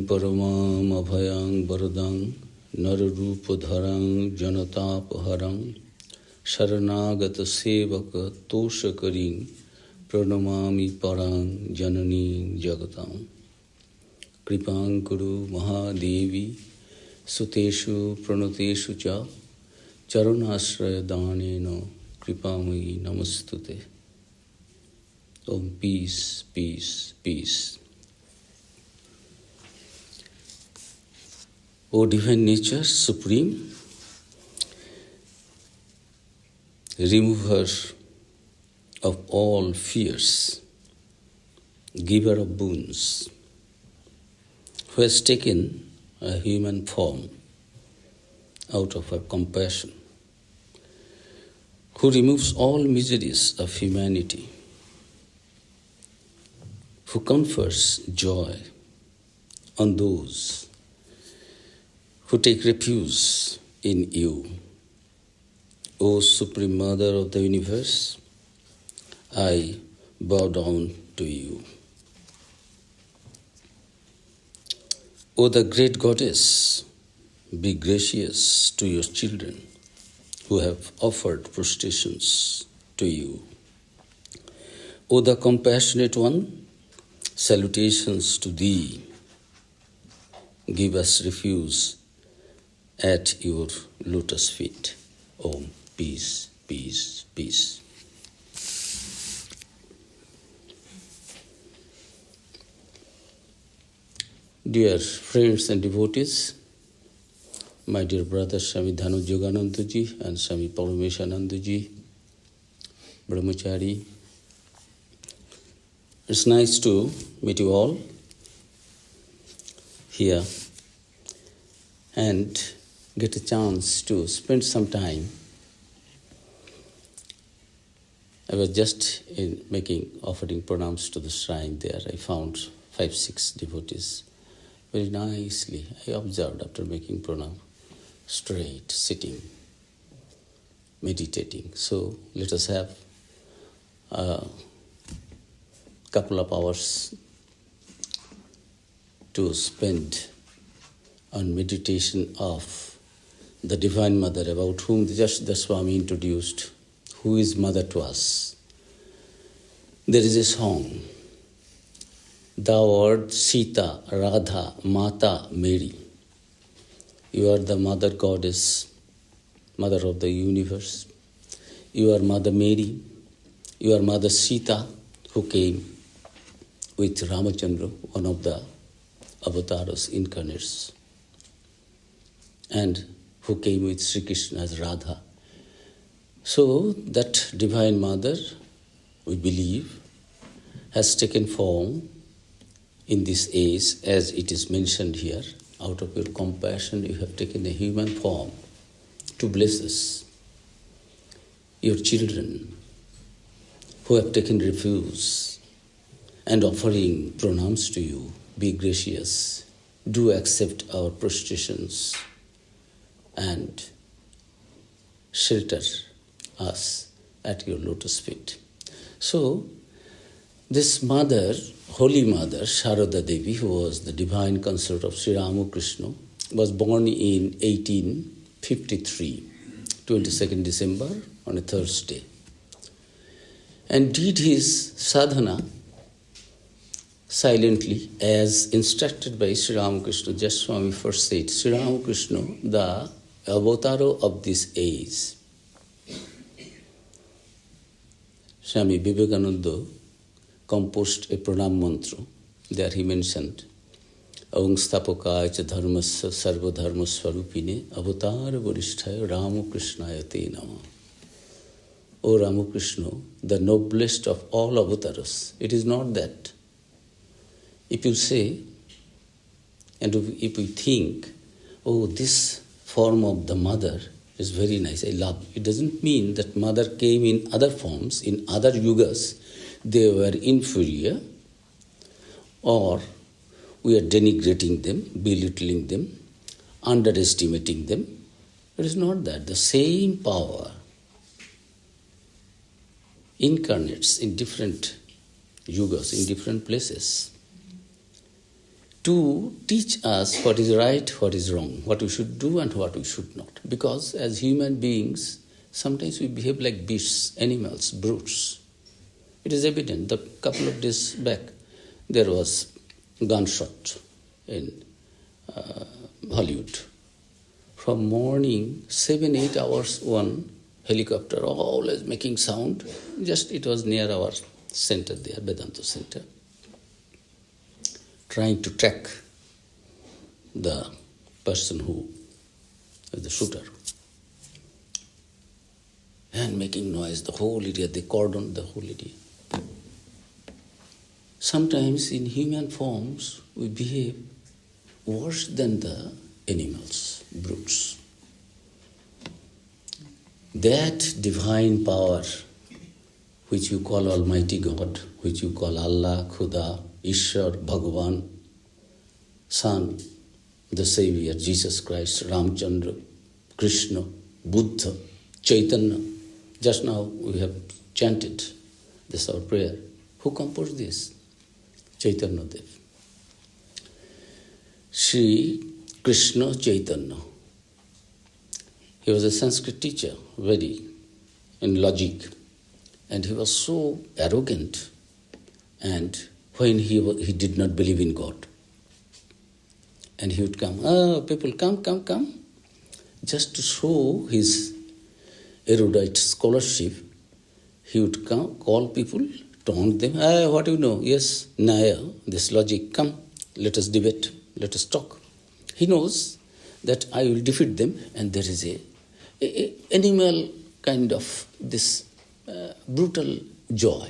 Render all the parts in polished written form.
paramam abhayang varadang nararoopadharang janatapaharang sharanagata sevaka toshakaring pranamami parang janani jagatam kripang kuru mahadevi suteshu pranateshu cha charanasraya daneno kripamai namastute. Om peace, peace, peace. O Divine Nature, Supreme, Remover of all fears, Giver of boons, who has taken a human form out of her compassion, who removes all miseries of humanity, who confers joy on those who take refuge in you. O Supreme Mother of the Universe, I bow down to you. O the great Goddess, be gracious to your children who have offered prostrations to you. O the compassionate one, salutations to thee. Give us refuge at your lotus feet. Om, peace, peace, peace. Dear friends and devotees, my dear brother Swami Yogananda ji and Swami Parameshananda ji, Brahmachari, it's nice to meet you all here and get a chance to spend some time. I was just offering pranams to the shrine there. I found 5-6 devotees. Very nicely, I observed after making pranam, straight, sitting, meditating. So let us have a couple of hours to spend on meditation of the Divine Mother, about whom just the Swami introduced, who is Mother to us. There is a song, Thou art Sita, Radha, Mata, Mary. You are the Mother Goddess, Mother of the universe. You are Mother Mary. You are Mother Sita, who came with Ramachandra, one of the avatars, incarnates, and who came with Sri Krishna as Radha. So that Divine Mother, we believe, has taken form in this age, as it is mentioned here. Out of your compassion, you have taken a human form to bless us. Your children who have taken refuge and offering pranams to you, be gracious, do accept our prostrations and shelter us at your lotus feet. So, this mother, Holy Mother, Sharada Devi, who was the divine consort of Sri Ramakrishna, was born in 1853, 22nd December, on a Thursday, and did his sadhana silently as instructed by Sri Ramakrishna. Just Swami first said, Sri Ramakrishna, the avatar of this age. Swami Vivekananda composed a pranam mantra. There he mentioned, Aung stapakaya cha dharmasya sarva dharma swarupine avatar varisthaya Ramakrishnaya te nama. O Ramakrishna, the noblest of all avatars. It is not that. If you say, and if you think, oh, this form of the mother is very nice, I love. It doesn't mean that mother came in other forms, in other yugas, they were inferior, or we are denigrating them, belittling them, underestimating them. It is not that. The same power incarnates in different yugas, in different places. to teach us what is right, what is wrong, what we should do and what we should not. Because as human beings, sometimes we behave like beasts, animals, brutes. It is evident. A couple of days back, there was gunshot in Hollywood. From morning, 7-8 hours, one helicopter always making sound. Just it was near our center there, Vedanta Center, trying to track the person who is the shooter. And making noise, the whole area, they cordoned the whole area. Sometimes in human forms, we behave worse than the animals, brutes. That divine power, which you call Almighty God, which you call Allah, Khuda, Ishwar, Bhagavan, Son, the Savior, Jesus Christ, Ramchandra, Krishna, Buddha, Chaitanya. Just now we have chanted this our prayer. Who composed this? Chaitanya Dev. Sri Krishna Chaitanya. He was a Sanskrit teacher, very in logic, and he was so arrogant. And when he did not believe in God, and he would come, people, come, just to show his erudite scholarship, he would come, call people, taunt them, what do you know? Yes, Naya, this logic, come, let us debate, let us talk. He knows that I will defeat them, and there is a animal kind of this brutal joy.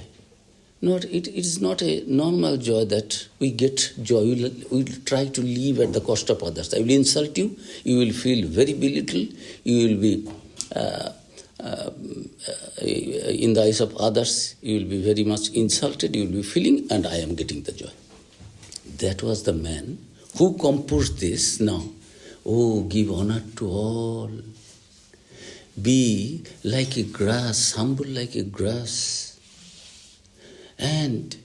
It is not a normal joy that we get joy. We will try to live at the cost of others. I will insult you, you will feel very belittled, you will be in the eyes of others, you will be very much insulted, you will be feeling, and I am getting the joy. That was the man who composed this now. Oh, give honor to all. Be like a grass, humble like a grass. And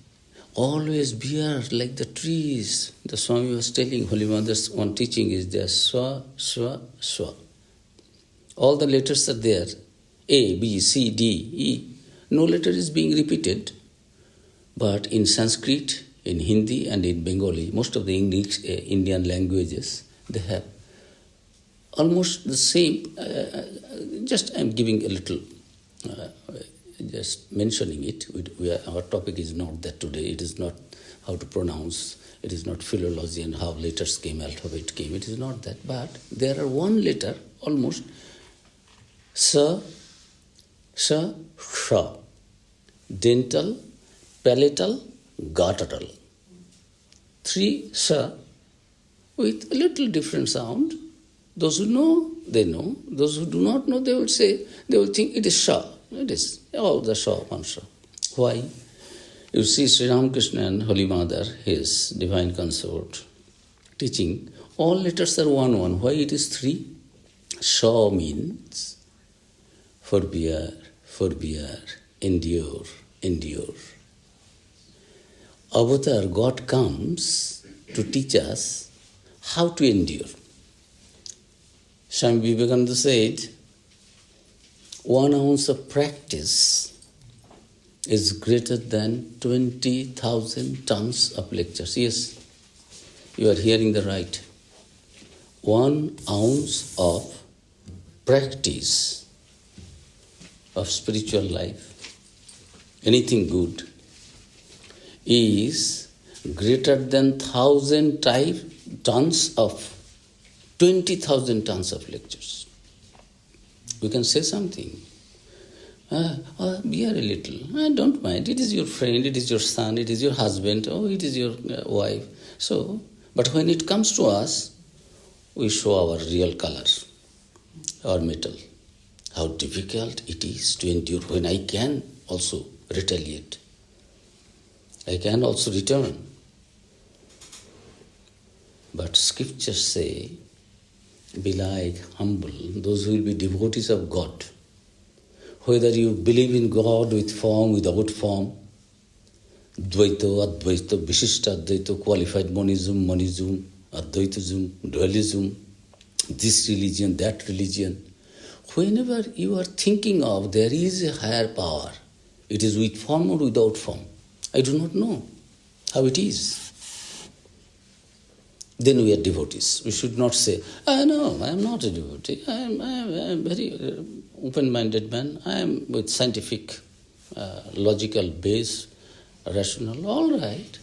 always bear like the trees. The Swami was telling, Holy Mother's one teaching is there, Swa, Swa, Swa. All the letters are there, A, B, C, D, E. No letter is being repeated. But in Sanskrit, in Hindi and in Bengali, most of the English, Indian languages, they have almost the same, just I'm giving a little, just mentioning it. Our topic is not that today. It is not how to pronounce. It is not philology and how letters came, alphabet came. It is not that. But there are one letter almost. Sa, Sha, Sha. Dental, palatal, guttural. 3 Sa with a little different sound. Those who know, they know. Those who do not know, they will say, they will think it is Sha. It is all the Sha, one Sha. Why? You see Sri Ramakrishna and Holy Mother, his divine consort, teaching, all letters are one. Why it is 3? Sha means forbear, endure. Avatar, God comes to teach us how to endure. Swami Vivekananda said, 1 ounce of practice is greater than 20,000 tons of lectures. Yes, you are hearing the right. 1 ounce of practice of spiritual life, anything good, is greater than 1,000 tons of 20,000 tons of lectures. We can say something. Bear a little. Don't mind. It is your friend, it is your son, it is your husband, it is your wife. So, but when it comes to us, we show our real color, our metal. How difficult it is to endure when I can also retaliate. I can also return. But scriptures say, be like, humble, those who will be devotees of God. Whether you believe in God with form, without form, Dvaita, Advaita, Vishishta Advaita, qualified monism, monism, Advaitism, dualism, this religion, that religion. Whenever you are thinking of there is a higher power, it is with form or without form. I do not know how it is. Then we are devotees. We should not say, no, I am not a devotee. I am a very open-minded man. I am with scientific, logical base, rational. All right.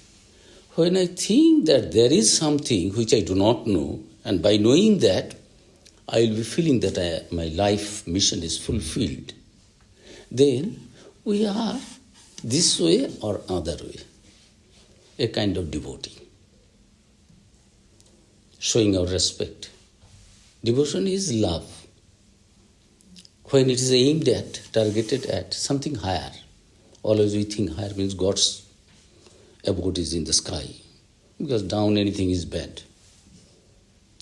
When I think that there is something which I do not know, and by knowing that, I will be feeling that my life mission is fulfilled, then we are this way or other way, a kind of devotee, showing our respect. Devotion is love. When it is aimed at, targeted at something higher, always we think higher means God's abode is in the sky, because down anything is bad.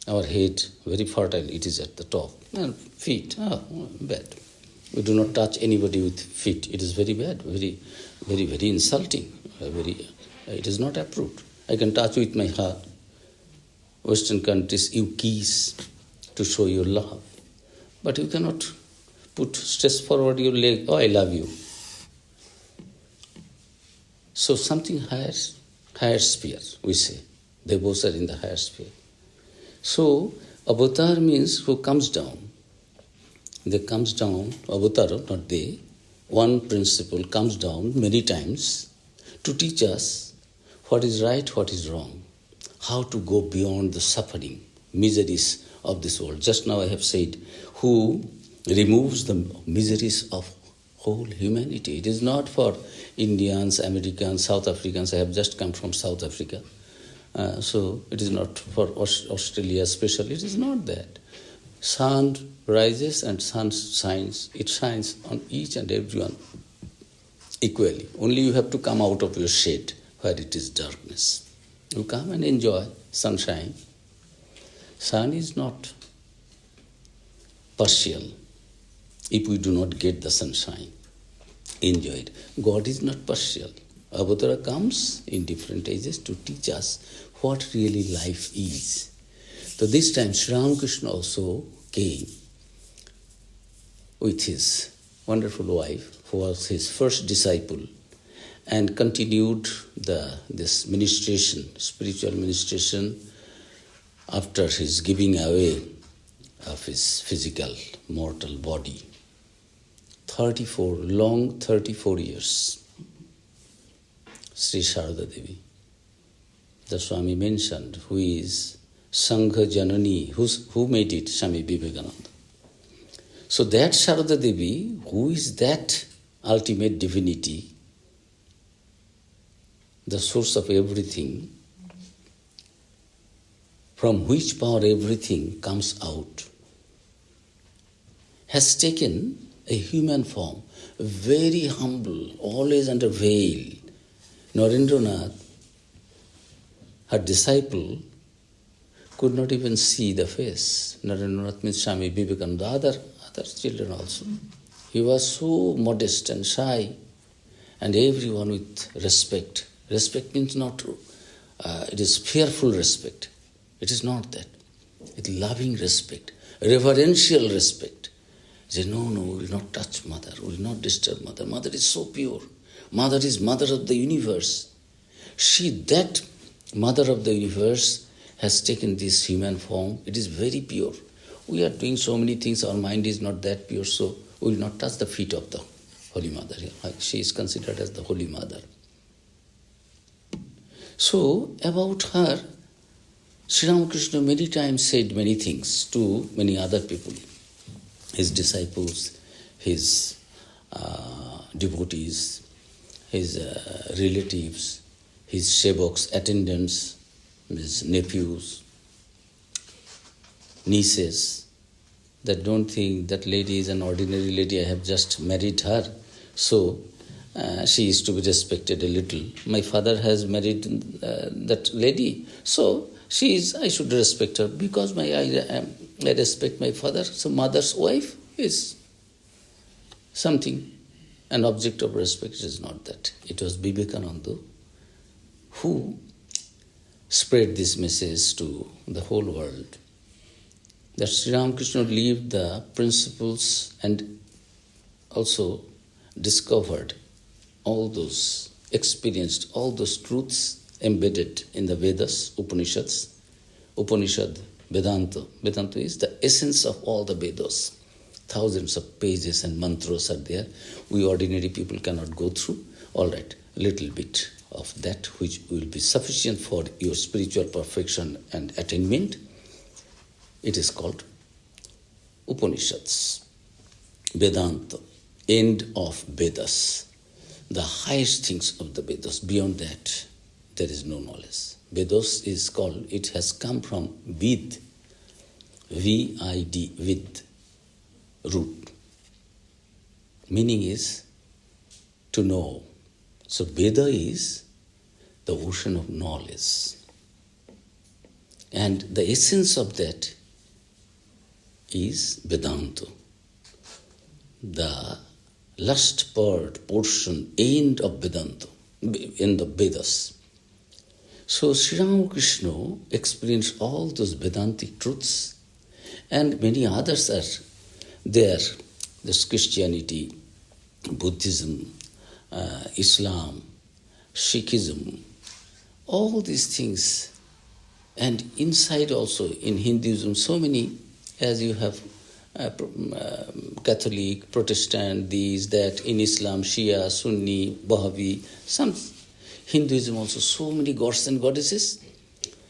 Our head, very fertile, it is at the top. And feet, bad. We do not touch anybody with feet. It is very bad, very, very, very insulting. It is not approved. I can touch with my heart. Western countries, you kiss to show your love. But you cannot stretch forward your leg, oh, I love you. So something higher sphere, we say. They both are in the higher sphere. So, avatar means who comes down. They comes down, avatar, not they. One principle comes down many times to teach us what is right, what is wrong, how to go beyond the suffering, miseries of this world. Just now I have said, who removes the miseries of whole humanity. It is not for Indians, Americans, South Africans. I have just come from South Africa. So it is not for Australia especially. It is not that. Sun rises and sun shines. It shines on each and everyone equally. Only you have to come out of your shade where it is darkness. You come and enjoy sunshine. Sun is not partial. If we do not get the sunshine, enjoy it. God is not partial. Avatar comes in different ages to teach us what really life is. So this time Sri Ramakrishna also came with his wonderful wife, who was his first disciple, and continued this ministration, spiritual ministration, after his giving away of his physical mortal body. 34 years. Sri Sharada Devi, the Swami mentioned, who is Sangha Janani, who made it? Swami Vivekananda. So that Sharada Devi, who is that ultimate divinity, the source of everything, from which power everything comes out, has taken a human form, very humble, always under veil. Narendranath, her disciple, could not even see the face. Narendranath means Swami Vivekananda, other children also. He was so modest and shy, and everyone with respect. Respect means not, it is fearful respect. It is not that. It's loving respect, reverential respect. He said, no, we will not touch mother, we will not disturb mother. Mother is so pure. Mother is mother of the universe. She, that mother of the universe, has taken this human form. It is very pure. We are doing so many things, our mind is not that pure, so we will not touch the feet of the Holy Mother. She is considered as the Holy Mother. So, about her, Sri Ramakrishna many times said many things to many other people, his disciples, his devotees, his relatives, his sevaks, attendants, his nephews, nieces, that don't think that lady is an ordinary lady, I have just married her, so she is to be respected a little. My father has married that lady, so she is, I should respect her because I respect my father. So mother's wife is something, an object of respect. It is not that. It was Vivekananda who spread this message to the whole world. That Sri Ramakrishna lived the principles and also discovered all those, experienced all those truths embedded in the Vedas, Upanishads. Upanishad, Vedanta. Vedanta is the essence of all the Vedas. Thousands of pages and mantras are there. We ordinary people cannot go through. All right, a little bit of that which will be sufficient for your spiritual perfection and attainment. It is called Upanishads. Vedanta, end of Vedas. The highest things of the Vedas. Beyond that, there is no knowledge. Vedas is called, it has come from Vid, V-I-D, Vid, root. Meaning is to know. So Veda is the ocean of knowledge. And the essence of that is Vedanta. The last part, portion, end of Vedanta, end of Vedas. So Sri Ramakrishna experienced all those Vedantic truths, and many others are there. There's Christianity, Buddhism, Islam, Sikhism, all these things. And inside also, in Hinduism, so many, as you have Catholic, Protestant, these, that, in Islam, Shia, Sunni, Wahhabi, some Hinduism also, so many gods and goddesses.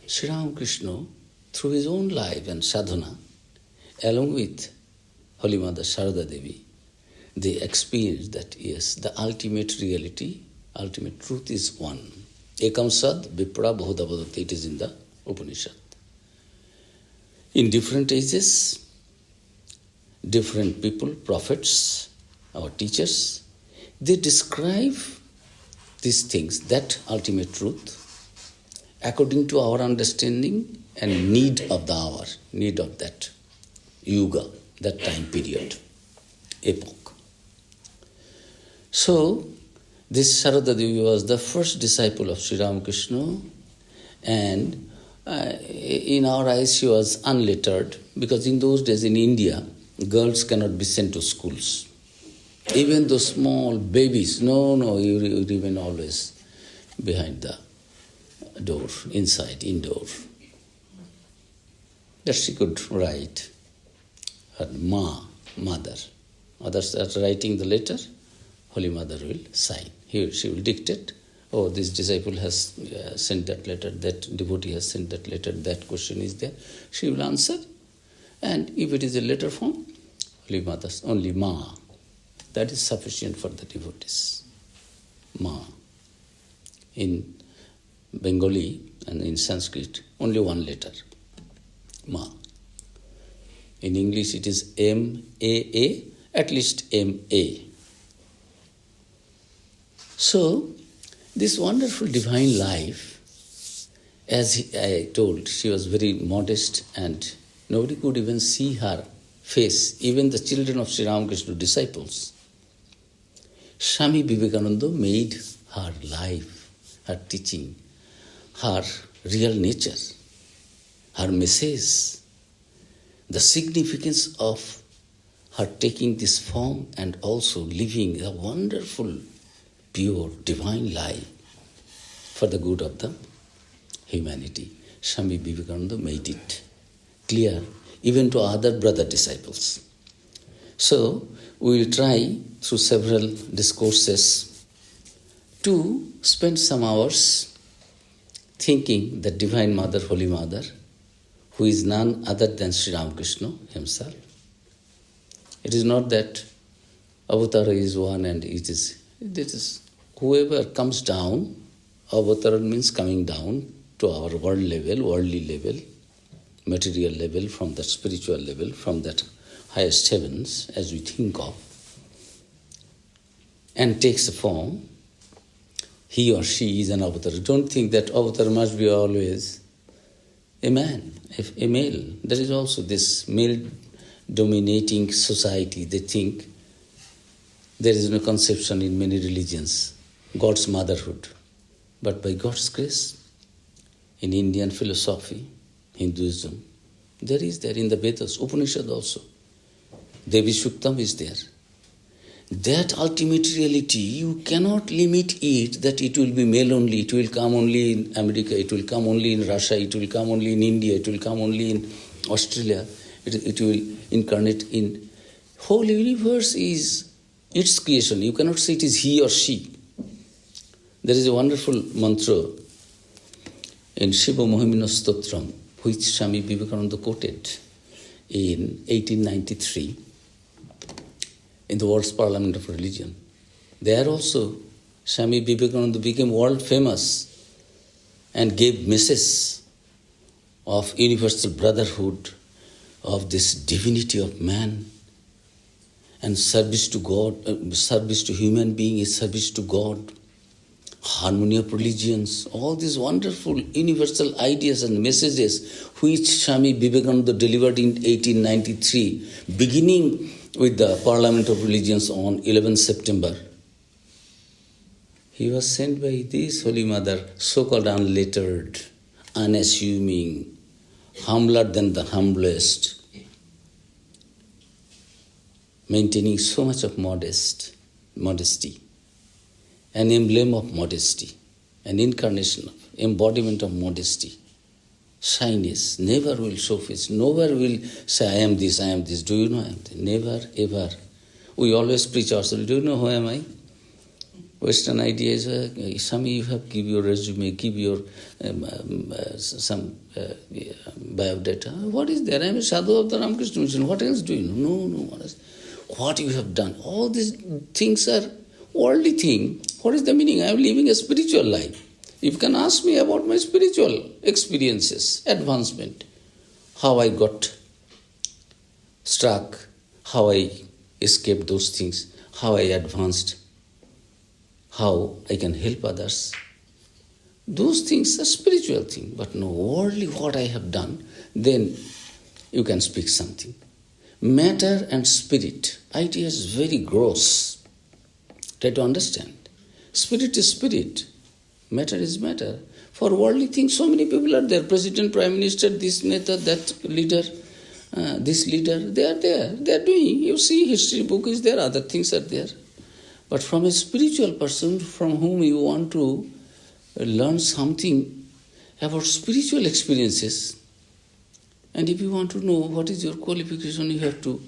Sri Ramakrishna, through his own life and sadhana, along with Holy Mother Sharada Devi, they experienced that, yes, the ultimate reality, ultimate truth is one. Ekam sad vipra bahuda vadati, it is in the Upanishad. In different ages, different people, prophets, our teachers, they describe these things, that ultimate truth, according to our understanding and need of the hour, need of that yuga, that time period, epoch. So, this Sharada Devi was the first disciple of Sri Ramakrishna, and in our eyes she was unlettered, because in those days in India, girls cannot be sent to schools. Even those small babies, you remain always behind the door, inside, indoor. That she could write, her mother. Others are writing the letter, Holy Mother will sign. Here she will dictate, oh, this disciple has sent that letter, that devotee has sent that letter, that question is there. She will answer, and if it is a letter form, Holy Mother, only Ma. That is sufficient for the devotees. Ma. In Bengali and in Sanskrit, only one letter. Ma. In English it is M-A-A, at least M-A. So, this wonderful divine life, as I told, she was very modest and nobody could even see her face, even the children of Sri Ramakrishna disciples. Swami Vivekananda made her life, her teaching, her real nature, her message, the significance of her taking this form and also living a wonderful, pure, divine life for the good of the humanity. Swami Vivekananda made it clear even to other brother disciples. So, we will try through several discourses to spend some hours thinking the Divine Mother, Holy Mother, who is none other than Sri Ramakrishna himself. It is not that Avatara is one and it is whoever comes down, Avatara means coming down to our world level, worldly level, material level, from that spiritual level, from that highest heavens, as we think of, and takes a form, he or she is an avatar. Don't think that avatar must be always a man, a male. There is also this male-dominating society. They think there is no conception in many religions, God's motherhood. But by God's grace, in Indian philosophy, Hinduism, there in the Vedas, Upanishad also, Devi Shuktam is there. That ultimate reality, you cannot limit it, that it will be male only, it will come only in America, it will come only in Russia, it will come only in India, it will come only in Australia, it will incarnate in... Whole universe is its creation. You cannot say it is he or she. There is a wonderful mantra in Shiva Mohimino Stotram, which Swami Vivekananda quoted in 1893 in the World's Parliament of Religion. There also, Swami Vivekananda became world famous and gave message of universal brotherhood, of this divinity of man, and service to God, service to human being is service to God, harmony of religions, all these wonderful universal ideas and messages which Swami Vivekananda delivered in 1893, beginning with the Parliament of Religions on 11 September. He was sent by this Holy Mother, so-called unlettered, unassuming, humbler than the humblest, maintaining so much of modesty, an emblem of modesty, an incarnation of embodiment of modesty. Shyness never will show face, never will say, I am this, do you know I am this? Never, ever. We always preach ourselves, do you know who am I? Western idea is, Swami, you have give your resume, give your some biodata. What is there? I am a sadhu of the Ramakrishna mission. What else do you know? No. What you have done? All these things are worldly things. What is the meaning? I am living a spiritual life. You can ask me about my spiritual experiences, advancement, how I got struck, how I escaped those things, how I advanced, how I can help others. Those things are spiritual things, but no, worldly what I have done, then you can speak something. Matter and spirit, idea is very gross. Try to understand. Spirit is spirit. Matter is matter. For worldly things, so many people are there. President, Prime Minister, this neta, that leader, this leader, they are there. They are doing. You see, history book is there, other things are there. But from a spiritual person from whom you want to learn something about spiritual experiences, and if you want to know what is your qualification, you have to,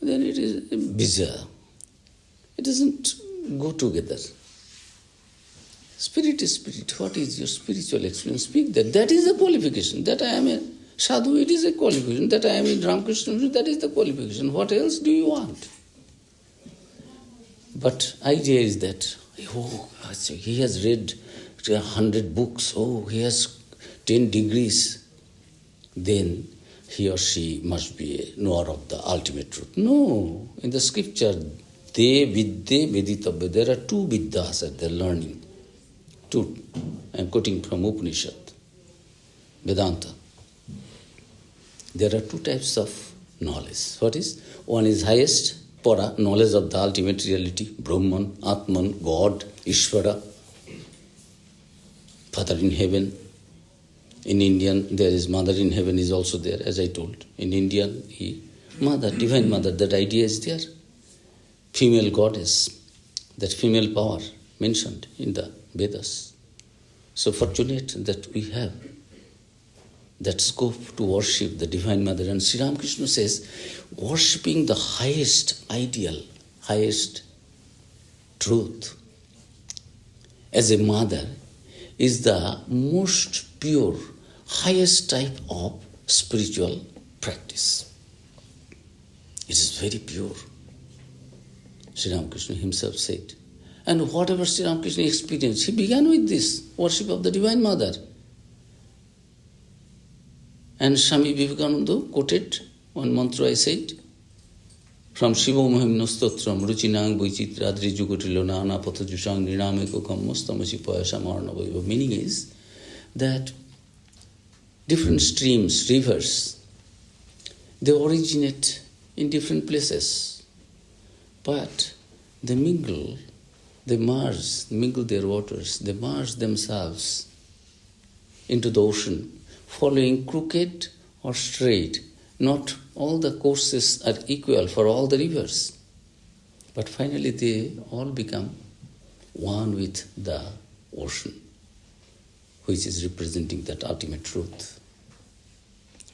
then it is bizarre. It doesn't go together. Spirit is spirit. What is your spiritual experience? Speak that. That is the qualification. That I am a sadhu, it is a qualification. That I am in Ramakrishna, that is the qualification. What else do you want? But idea is that, oh, he has read 100 books, oh, he has 10 degrees, then he or she must be a knower of the ultimate truth. No, in the scripture, de vidde veditavya, there are two viddas that they are learning. Two, I am quoting from Upanishad, Vedanta. There are two types of knowledge. What is? One is highest, para, knowledge of the ultimate reality, Brahman, Atman, God, Ishvara, Father in heaven. In Indian, there is Mother in heaven is also there, as I told. In Indian, Mother, Divine Mother, that idea is there. Female goddess, that female power mentioned in the Vedas. So fortunate that we have that scope to worship the Divine Mother. And Sri Ramakrishna says, worshipping the highest ideal, highest truth as a mother is the most pure, highest type of spiritual practice. It is very pure. Sri Ramakrishna himself said. And whatever Sri Ramakrishna experienced, he began with this, worship of the Divine Mother. And Swami Vivekananda quoted one mantra I said, from Shiva Mahimno Stotram, Ruchinang Buichitradri Jugotilona Anapatha Jushang Ninameko Kamostamasi Payashamarnavaiva. Meaning is that different streams, rivers, they originate in different places, but they mingle They merge, mingle their waters, they merge themselves into the ocean, following crooked or straight. Not all the courses are equal for all the rivers, but finally they all become one with the ocean, which is representing that ultimate truth.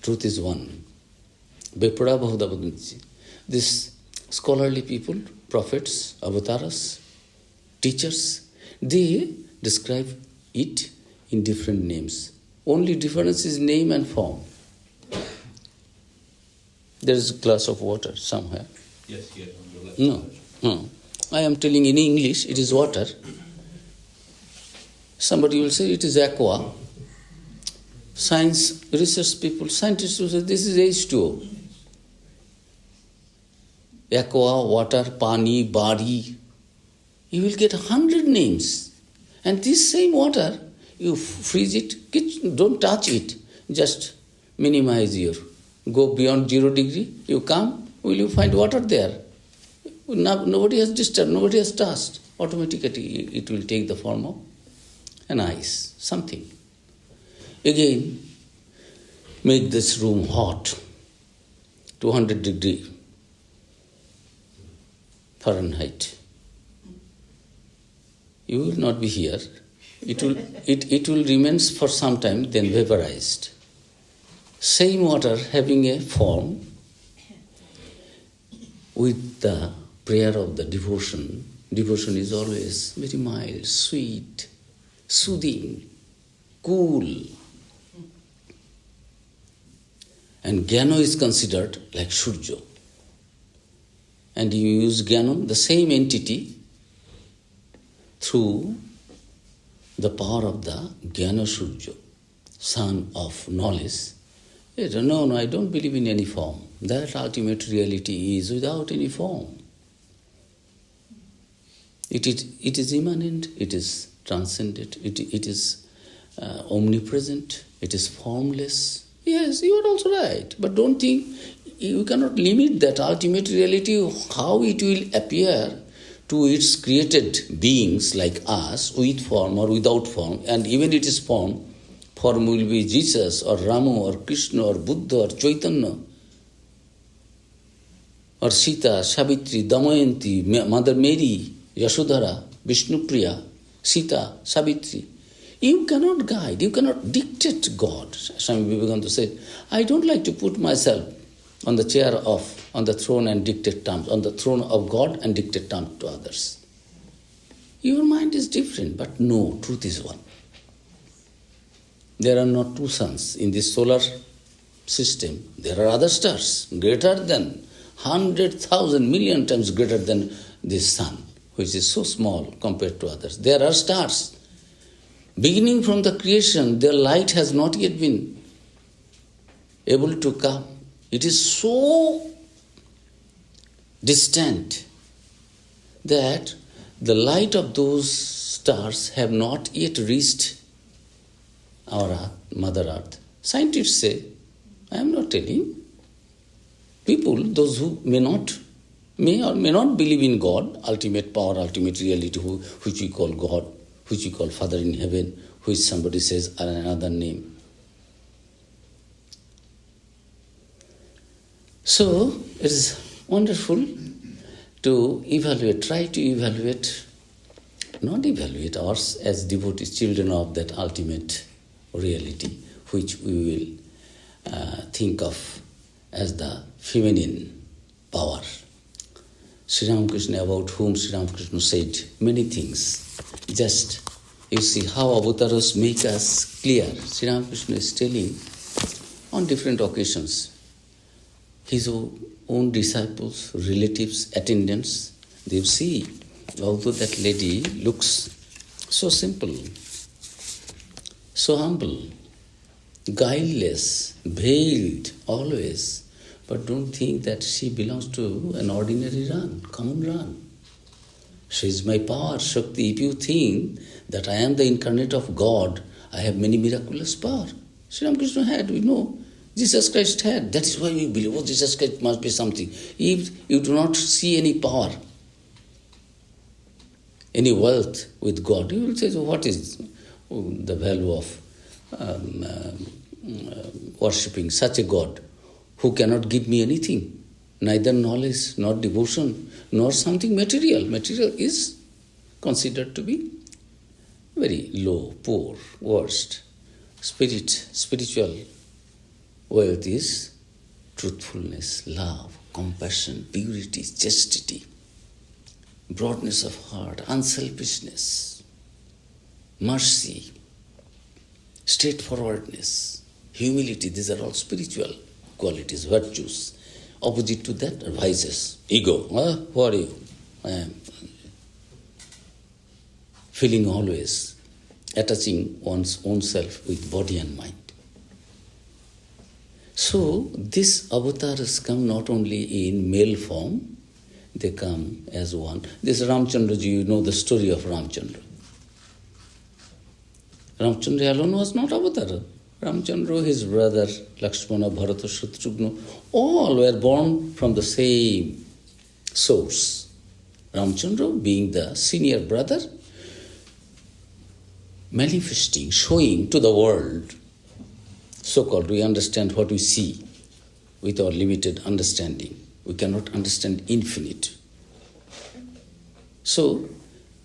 Truth is one. Bepara Bahudabhadanji. These scholarly people, prophets, avatars, teachers, they describe it in different names. Only difference is name and form. There is a glass of water somewhere. Yes, here on your left. No. I am telling in English, it is water. Somebody will say it is aqua. Science, research people, scientists will say this is H2O. Aqua, water, pani, bari. You will get 100 names. And this same water, you freeze it, don't touch it. Just minimize your. Go beyond 0 degree, you come, will you find water there? Nobody has disturbed, nobody has touched. Automatically it will take the form of an ice, something. Again, make this room hot, 200 degree Fahrenheit. You will not be here. It will remain for some time, then vaporized. Same water having a form with the prayer of the devotion. Devotion is always very mild, sweet, soothing, cool. And Jnana is considered like Surya. And you use Jnana, the same entity, through the power of the Jnana Surya, sun of knowledge. No, I don't believe in any form. That ultimate reality is without any form. It is immanent, it is transcendent, it is omnipresent, it is formless. Yes, you are also right. But don't think, you cannot limit that ultimate reality, how it will appear to its created beings like us, with form or without form, and even it is form will be Jesus or Rama or Krishna or Buddha or Chaitanya or Sita, Savitri, Damayanti, Mother Mary, Yashodhara, Vishnupriya, Sita, Savitri. You cannot guide, you cannot dictate God. Swami Vivekananda said, I don't like to put myself on the chair on the throne and dictate terms, on the throne of God and dictate terms to others. Your mind is different, but no, truth is one. There are not two suns in this solar system. There are other stars, greater than 100,000 million times greater than this sun, which is so small compared to others. There are stars. Beginning from the creation, their light has not yet been able to come. It is so distant that the light of those stars have not yet reached our Earth, Mother Earth. Scientists say, I am not telling. People, those who may or may not believe in God, ultimate power, ultimate reality, which we call God, which we call Father in heaven, which somebody says are another name. So, it is wonderful to evaluate, try to evaluate, not evaluate us as devotees, children of that ultimate reality, which we will think of as the feminine power. Sri Ramakrishna, about whom Sri Ramakrishna said many things. Just, you see how avatars make us clear. Sri Ramakrishna is telling on different occasions, his own disciples, relatives, attendants, they see, although that lady looks so simple, so humble, guileless, veiled always, but don't think that she belongs to an ordinary run, common run. She is my power, Shakti. If you think that I am the incarnate of God, I have many miraculous power. Sri Ramakrishna had, we know, Jesus Christ had. That is why we believe, oh, Jesus Christ must be something. If you do not see any power, any wealth with God, you will say, so what is the value of worshipping such a God who cannot give me anything, neither knowledge, nor devotion, nor something material. Material is considered to be very low, poor, worst. Spiritual wealth is truthfulness, love, compassion, purity, chastity, broadness of heart, unselfishness, mercy, straightforwardness, humility. These are all spiritual qualities, virtues. Opposite to that are vices. Ego. Who are you? I am. Feeling always, attaching one's own self with body and mind. So, these avatars come not only in male form, they come as one. This Ramchandra ji, you know the story of Ramchandra. Ramchandra alone was not avatar. Ramchandra, his brother, Lakshmana, Bharata, Shatrughna, all were born from the same source. Ramchandra, being the senior brother, manifesting, showing to the world, so-called, we understand what we see with our limited understanding. We cannot understand infinite. So,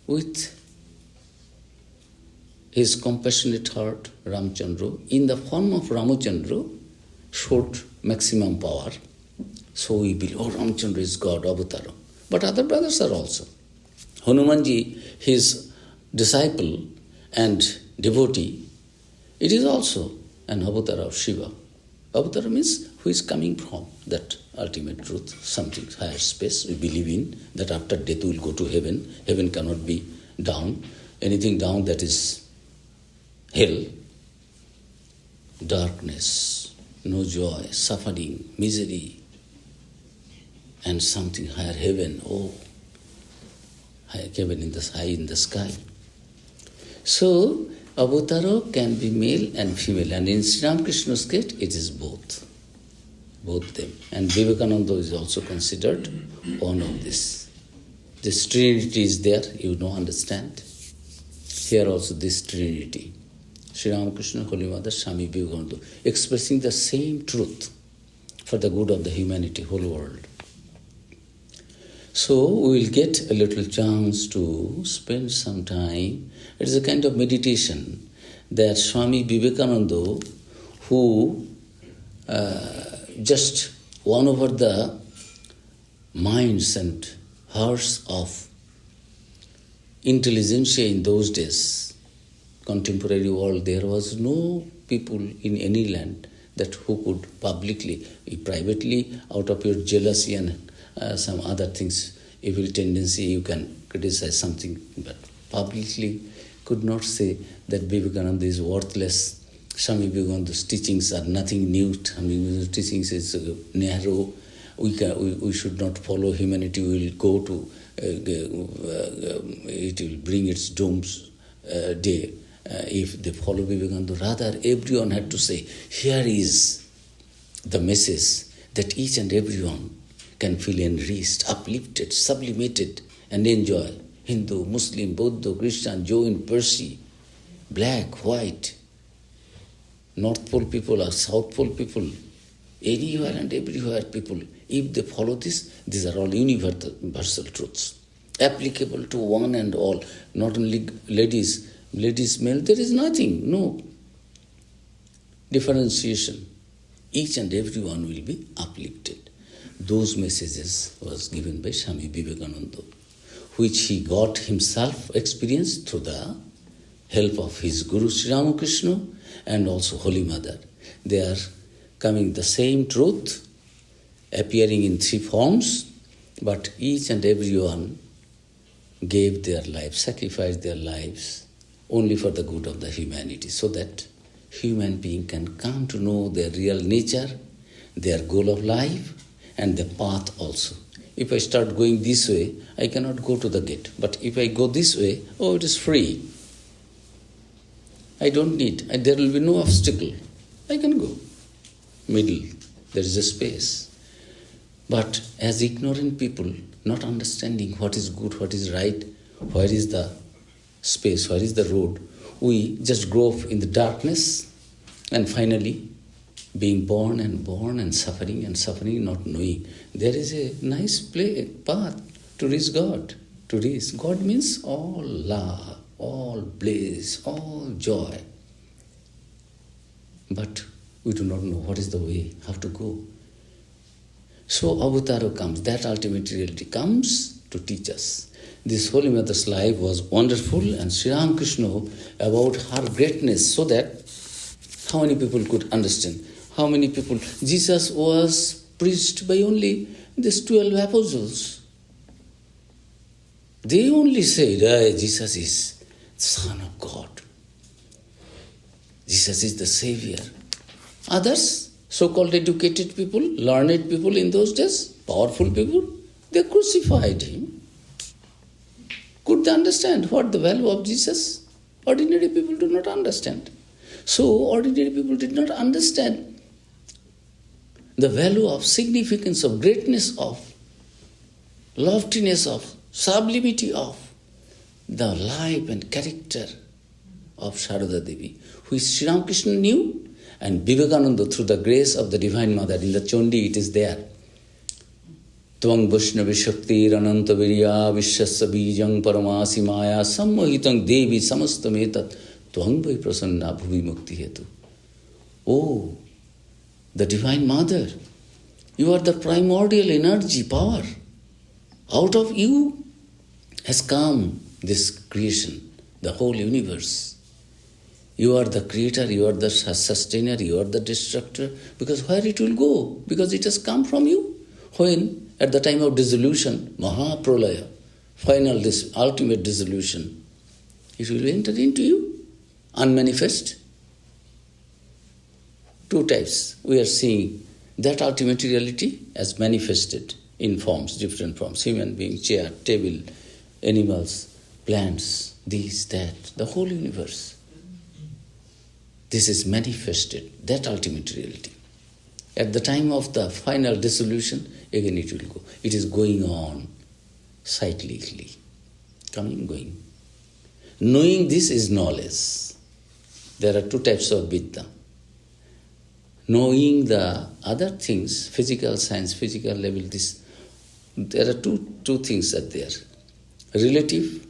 with his compassionate heart, Ramchandra, in the form of Ramachandra, showed maximum power. So we believe, oh, Ramchandra is God, avatar. But other brothers are also. Hanumanji, his disciple and devotee, it is also an avatar of Shiva. Avatar means who is coming from that ultimate truth, something higher space. We believe in that after death we will go to heaven. Heaven cannot be down. Anything down, that is hell. Darkness, no joy, suffering, misery, and something higher, heaven. Oh, heaven in the high in the sky. So, avatara can be male and female, and in Sri Ramakrishna's case, it is both them. And Vivekananda is also considered one of this. This Trinity is there, you know, understand. Here also this Trinity. Sri Ramakrishna, Holy Mother, Swami Vivekananda, expressing the same truth for the good of the humanity, whole world. So we will get a little chance to spend some time. It is a kind of meditation that Swami Vivekananda, who just won over the minds and hearts of intelligentsia in those days, contemporary world, there was no people in any land that who could publicly, privately, out of your jealousy and some other things, evil tendency, you can criticize something, but publicly could not say that Vivekananda is worthless. Swami Vivekananda's teachings are nothing new. Swami Vivekananda's teachings is narrow. We should not follow humanity. We will go to, it will bring its doom's day if they follow Vivekananda. Rather, everyone had to say, here is the message that each and everyone can feel enriched, uplifted, sublimated, and enjoy. Hindu, Muslim, Buddha, Christian, Jew in Persia, black, white, North Pole people or South Pole people, anywhere and everywhere people, if they follow this, these are all universal truths, applicable to one and all, not only ladies, male, there is nothing, no differentiation. Each and everyone will be uplifted. Those messages was given by Swami Vivekananda, which he got himself experienced through the help of his Guru Sri Ramakrishna and also Holy Mother. They are coming the same truth, appearing in three forms, but each and everyone gave their lives, sacrificed their lives only for the good of the humanity, so that human being can come to know their real nature, their goal of life, and the path also. If I start going this way, I cannot go to the gate. But if I go this way, oh, it is free. I don't need, there will be no obstacle. I can go. Middle, there is a space. But as ignorant people, not understanding what is good, what is right, Where is the space? Where is the road? We just grow up in the darkness and finally being born and suffering, not knowing. There is a nice path to reach God. To reach God means all love, all bliss, all joy. But we do not know what is the way, how to go. So Avatara comes, that ultimate reality comes to teach us. This Holy Mother's life was wonderful, and Sri Ramakrishna about her greatness, so that how many people could understand? How many people? Jesus was preached by only these 12 apostles. They only said, Jesus is the Son of God. Jesus is the Savior. Others, so-called educated people, learned people in those days, powerful people, they crucified him. Could they understand what the value of Jesus? Ordinary people do not understand. So ordinary people did not understand the value of significance of greatness of loftiness of sublimity of the life and character of Sharada Devi, which Sri Ramakrishna knew, and Vivekananda, through the grace of the Divine Mother, in the Chondi it is there. Tvang Vaishnavi Shaktir Ananta Virya Vishwasya Bijang Paramasi Maya Sammohitang Devi Samastametat Tvang Vai Prasanna Bhuvi Mukti Hetu. Oh, the Divine Mother, you are the primordial energy, power. Out of you has come this creation, the whole universe. You are the creator, you are the sustainer, you are the destructor, because where it will go? Because it has come from you. When, at the time of dissolution, Mahapralaya, final, ultimate dissolution, it will enter into you, unmanifest. Two types. We are seeing that ultimate reality as manifested in forms, different forms, human being, chair, table, animals, plants, this, that, the whole universe. This is manifested, that ultimate reality. At the time of the final dissolution, again it will go. It is going on cyclically, coming, going. Knowing this is knowledge. There are two types of Vidya. Knowing the other things, physical science, physical level, there are two things are there. Relative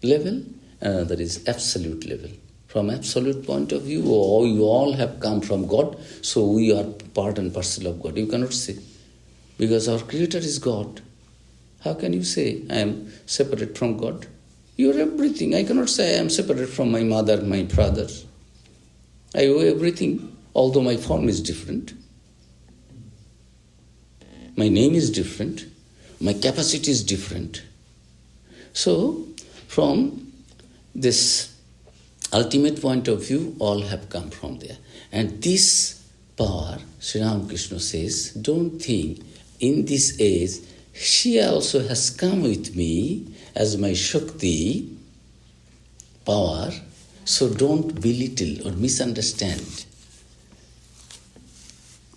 level, and another is absolute level. From absolute point of view, you all have come from God, so we are part and parcel of God. You cannot say, because our Creator is God. How can you say, I am separate from God? You are everything. I cannot say I am separate from my mother, my father. I owe everything, although my form is different. My name is different. My capacity is different. So, from this ultimate point of view, all have come from there. And this power, Sri Ramakrishna says, don't think in this age, she also has come with me as my Shakti power, so don't belittle or misunderstand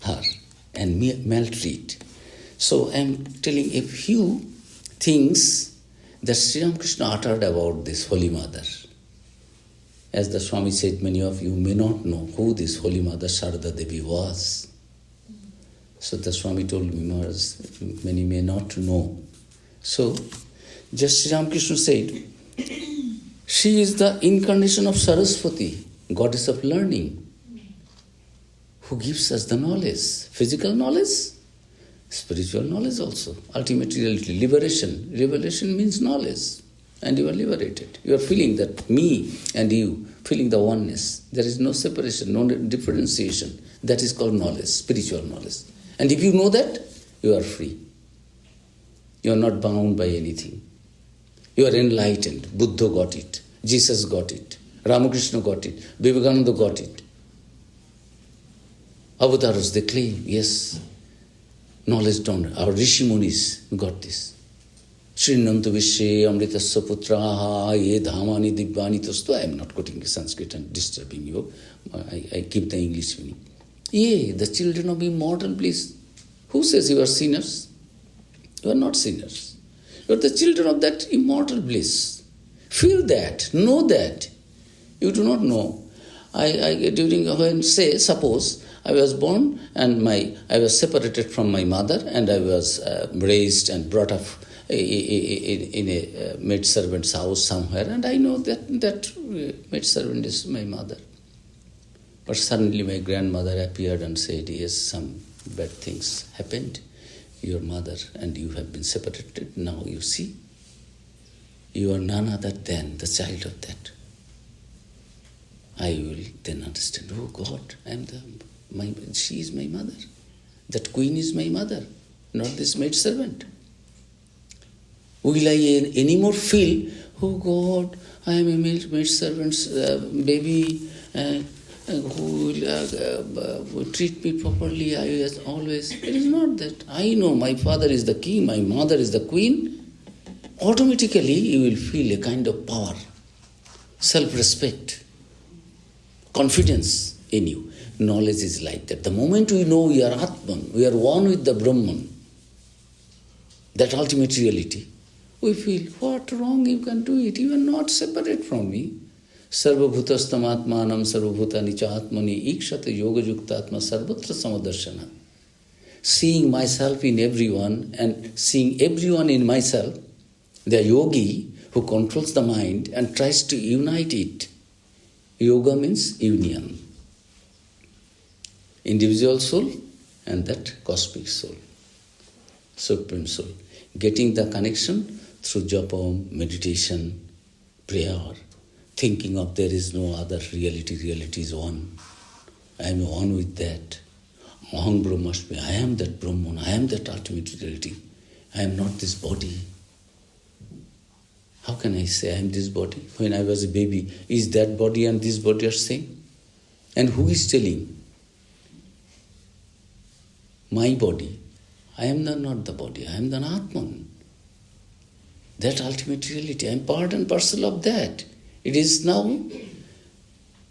her and maltreat. So I am telling a few things that Sri Ramakrishna uttered about this Holy Mother. As the Swami said, many of you may not know who this Holy Mother Sharada Devi was. So the Swami told me, Maharaj, many may not know. So, just Sri Ramakrishna said, she is the incarnation of Saraswati, goddess of learning, who gives us the knowledge, physical knowledge, spiritual knowledge also, ultimate reality, liberation. Revelation means knowledge. And you are liberated. You are feeling that me and you, feeling the oneness. There is no separation, no differentiation. That is called knowledge, spiritual knowledge. And if you know that, you are free. You are not bound by anything. You are enlightened. Buddha got it. Jesus got it. Ramakrishna got it. Vivekananda got it. Avatars, they claim, yes, knowledge don't. Our Rishi Munis got this. Srinantu Vishe Amritasya Putraha Ye Dhamani Divyani Tastu. I am not quoting Sanskrit and disturbing you. I keep the English meaning. Ye, the children of immortal bliss. Who says you are sinners? You are not sinners. You are the children of that immortal bliss. Feel that, know that. You do not know. Suppose I was born and I was separated from my mother and I was raised and brought up in a maidservant's house somewhere, and I know that maidservant is my mother. But suddenly my grandmother appeared and said, yes, some bad things happened. Your mother and you have been separated. Now you see, you are none other than the child of that. I will then understand, oh God, she is my mother. That queen is my mother, not this maidservant. Will I anymore feel, oh God, I am a maidservant's baby, who will treat me properly, I was always... It is not that. I know my father is the king, my mother is the queen. Automatically you will feel a kind of power, self-respect, confidence in you. Knowledge is like that. The moment we know we are Atman, we are one with the Brahman, that ultimate reality, we feel, what wrong you can do it? You are not separate from me. Sarvabhutastam atmanam sarvabhutani cha atmani ikshate yoga yuktatma sarvatra samadarshana. Seeing myself in everyone and seeing everyone in myself, the yogi who controls the mind and tries to unite it. Yoga means union. Individual soul and that cosmic soul, supreme soul. Getting the connection through japa, meditation, prayer, thinking of there is no other reality, reality is one. I am one with that. Aham Brahmasmi, I am that Brahman, I am that ultimate reality. I am not this body. How can I say I am this body? When I was a baby, is that body and this body are same? And who is telling? My body. I am not the body, I am the Atman. That ultimate reality, I am part and parcel of that. It is now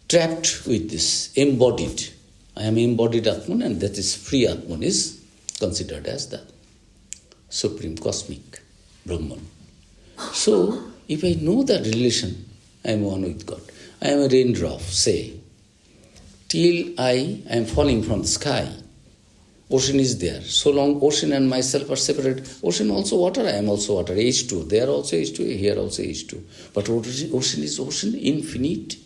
trapped with this, embodied. I am embodied Atman, and that is free Atman is considered as the supreme cosmic Brahman. So, if I know that relation, I am one with God. I am a raindrop, say, till I am falling from the sky. Ocean is there. So long ocean and myself are separated. Ocean also water, I am also water. H2. There also H2, here also H2. But ocean is ocean, infinite.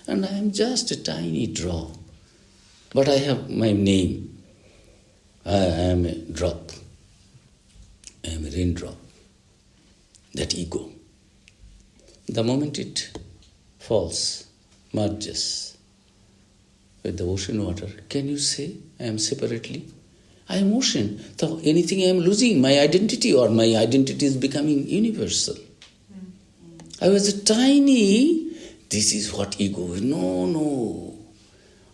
And I am just a tiny drop. But I have my name. I am a drop. I am a raindrop. That ego. The moment it falls, merges with the ocean water, can you say I am separately? I am ocean. So anything I am losing, my identity, or my identity is becoming universal. I was a tiny, this is what ego is. No.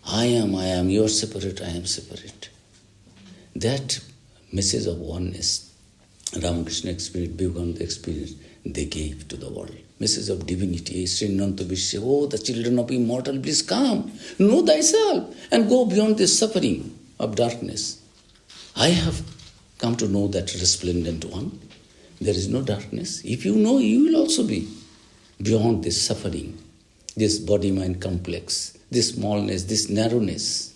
I am, you are separate, I am separate. That message of oneness, Ramakrishna experience, Vivekananda experience, they gave to the world. Message of divinity, Srinanta Vishya, oh, the children of immortal bliss, come, know thyself, and go beyond this suffering of darkness. I have come to know that resplendent one. There is no darkness. If you know, you will also be beyond this suffering, this body-mind complex, this smallness, this narrowness.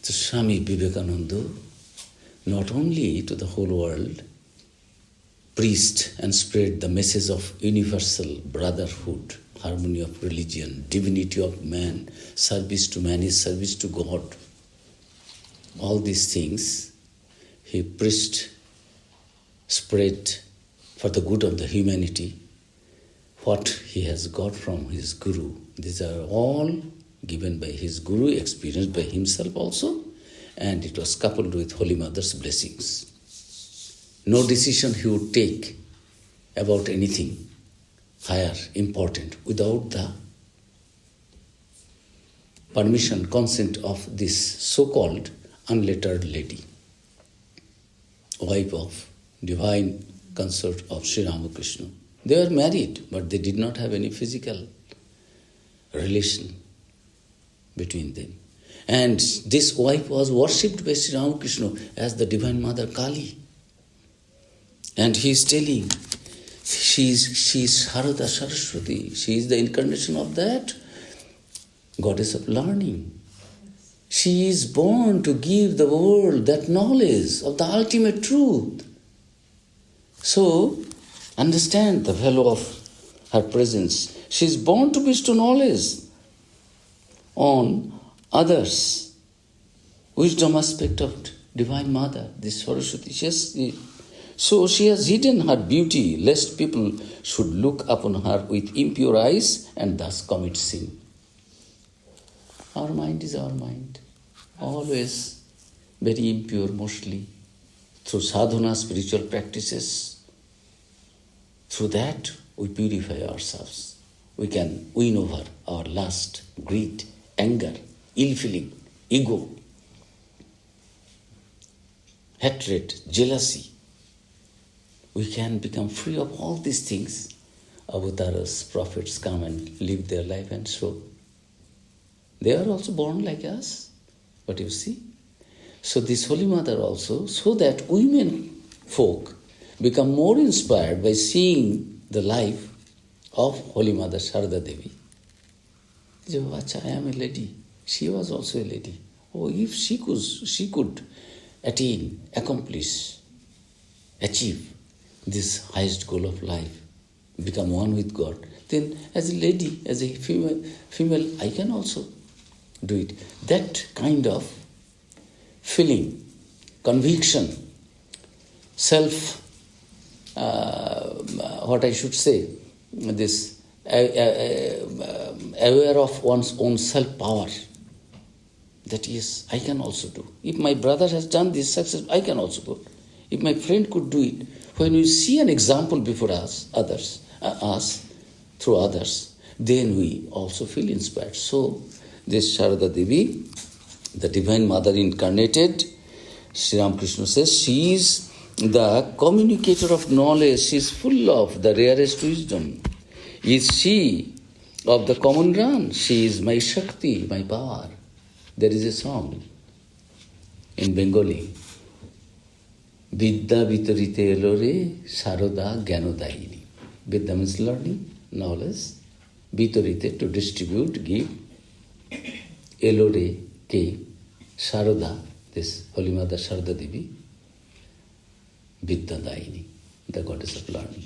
So Swami Vivekananda, not only to the whole world, preached and spread the message of universal brotherhood, harmony of religion, divinity of man, service to man is service to God. All these things he preached, spread for the good of the humanity. What he has got from his Guru, these are all given by his Guru, experienced by himself also, and it was coupled with Holy Mother's blessings. No decision he would take about anything higher, important, without the permission, consent of this so-called unlettered lady, wife of divine consort of Sri Ramakrishna. They were married, but they did not have any physical relation between them. And this wife was worshipped by Sri Ramakrishna as the Divine Mother Kali. And he is telling, she is Sharada Saraswati. She is the incarnation of that goddess of learning. She is born to give the world that knowledge of the ultimate truth. So, understand the value of her presence. She is born to bestow knowledge on others. Wisdom aspect of Divine Mother, this Saraswati. So she has hidden her beauty, lest people should look upon her with impure eyes and thus commit sin. Our mind is our mind, always very impure mostly. Through sadhana, spiritual practices, through that we purify ourselves. We can win over our lust, greed, anger, ill-feeling, ego, hatred, jealousy. We can become free of all these things. Avatars, prophets come and live their life and show. They are also born like us. But you see? So this Holy Mother also, so that women folk become more inspired by seeing the life of Holy Mother Sharada Devi. I am a lady. She was also a lady. Oh, if she could attain, accomplish, achieve this highest goal of life, become one with God, then as a lady, as a female, I can also do it. That kind of feeling, conviction, aware of one's own self-power. That yes, I can also do. If my brother has done this success, I can also do. If my friend could do it, when we see an example before us, through others, then we also feel inspired. So, this Sharada Devi, the Divine Mother incarnated, Sri Ramakrishna says, she is the communicator of knowledge. She is full of the rarest wisdom. Is she of the common run? She is my Shakti, my power. There is a song in Bengali. Vidya vitarite elore Sarada Gyanodayini. Vidya means learning, knowledge. Vitarite, to distribute, give. Elore ke Sarada, this Holy Mother Sharada Devi. Vidya Dayini, the goddess of learning.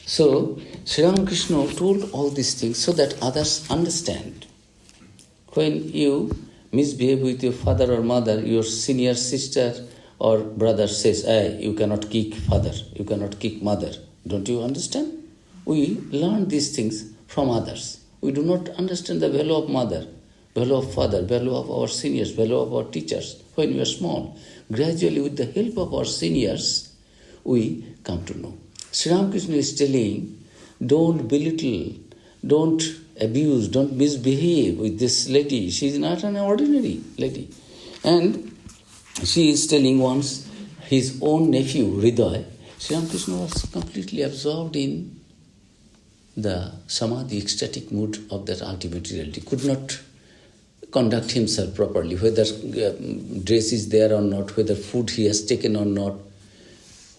So, Sri Ramakrishna told all these things so that others understand. When you misbehave with your father or mother, your senior sister or brother says, hey, you cannot kick father, you cannot kick mother. Don't you understand? We learn these things from others. We do not understand the value of mother, value of father, value of our seniors, value of our teachers when we are small. Gradually, with the help of our seniors, we come to know. Sri Ramakrishna is telling, don't belittle, don't abuse, don't misbehave with this lady. She is not an ordinary lady. And she is telling once his own nephew, Hriday, Sri Ramakrishna was completely absorbed in the samadhi, ecstatic mood of that ultimate reality, could not conduct himself properly, whether dress is there or not, whether food he has taken or not.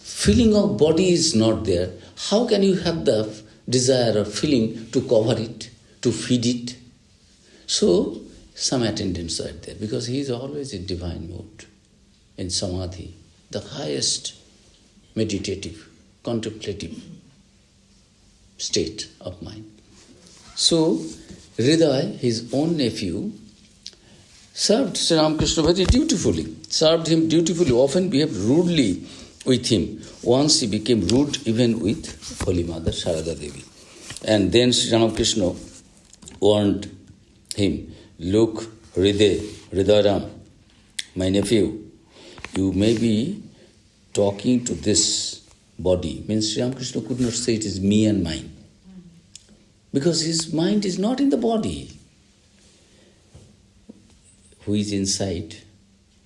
Feeling of body is not there. How can you have the desire or feeling to cover it, to feed it? So, some attendants are there, because he is always in divine mood, in samadhi, the highest meditative, contemplative state of mind. So, Hriday, his own nephew, served Sri Ramakrishna very dutifully, served him dutifully, often behaved rudely with him. Once he became rude even with Holy Mother Sharada Devi. And then Sri Ramakrishna warned him, look, Hridayaram, my nephew, you may be talking to this body. Means Sri Ramakrishna could not say it is me and mine. Because his mind is not in the body. Who is inside,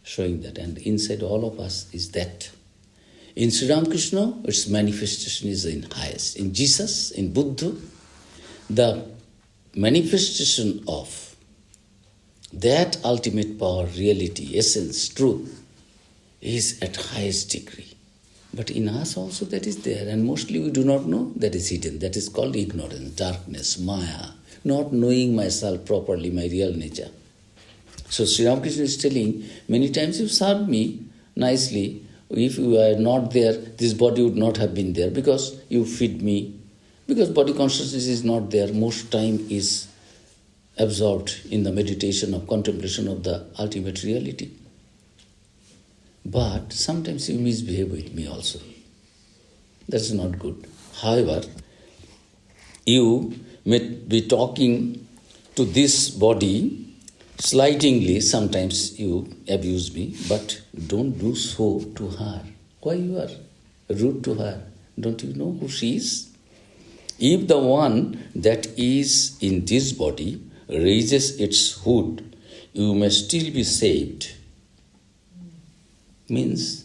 showing that. And inside all of us is that. In Sri Ramakrishna, its manifestation is in highest. In Jesus, in Buddha, the manifestation of that ultimate power, reality, essence, truth, is at highest degree. But in us also that is there, and mostly we do not know. That is hidden. That is called ignorance, darkness, maya, not knowing myself properly, my real nature. So Sri Ramakrishna is telling, many times you served me nicely. If you were not there, this body would not have been there, because you feed me. Because body consciousness is not there, most time is absorbed in the meditation of contemplation of the ultimate reality. But sometimes you misbehave with me also. That's not good. However, you may be talking to this body slightingly, sometimes you abuse me, but don't do so to her. Why you are rude to her? Don't you know who she is? If the one that is in this body raises its hood, you may still be saved. Means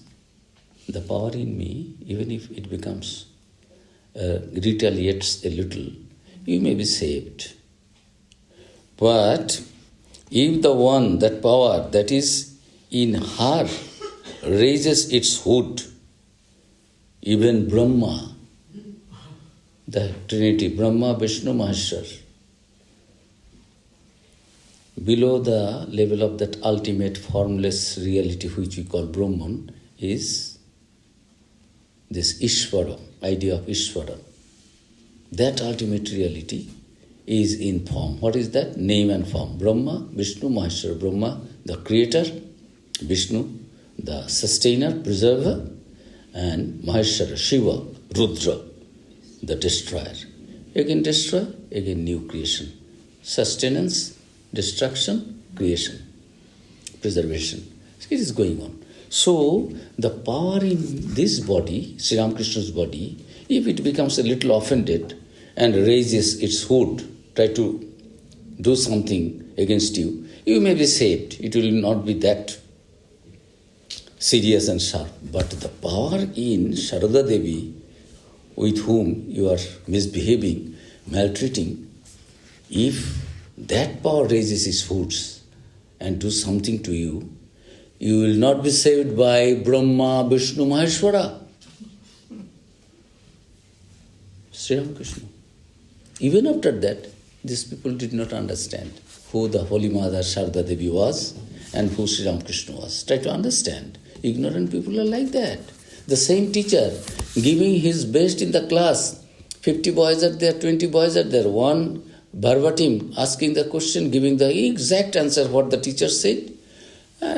the power in me, even if it becomes, retaliates a little, you may be saved. But if the one, that power that is in her, raises its hood, even Brahma, the Trinity, Brahma, Vishnu, Maheshwar, below the level of that ultimate formless reality which we call Brahman is this Ishvara, idea of Ishvara. That ultimate reality is in form. What is that? Name and form. Brahma, Vishnu, Maheshwara. Brahma, the creator, Vishnu, the sustainer, preserver, and Maheshwara, Shiva, Rudra, the destroyer. Again destroy, again new creation. Sustenance, destruction, creation, preservation. It is going on. So, the power in this body, Sri Ramakrishna's body, if it becomes a little offended and raises its hood, try to do something against you, you may be saved. It will not be that serious and sharp. But the power in Sharada Devi, with whom you are misbehaving, maltreating, if that power raises its hoods and do something to you, you will not be saved by Brahma, Vishnu, Maheshwara. Sri Ramakrishna. Even after that, these people did not understand who the Holy Mother Sharda Devi was and who Sri Ramakrishna was. Try to understand. Ignorant people are like that. The same teacher giving his best in the class. 50 boys are there, 20 boys are there. One verbatim asking the question, giving the exact answer what the teacher said.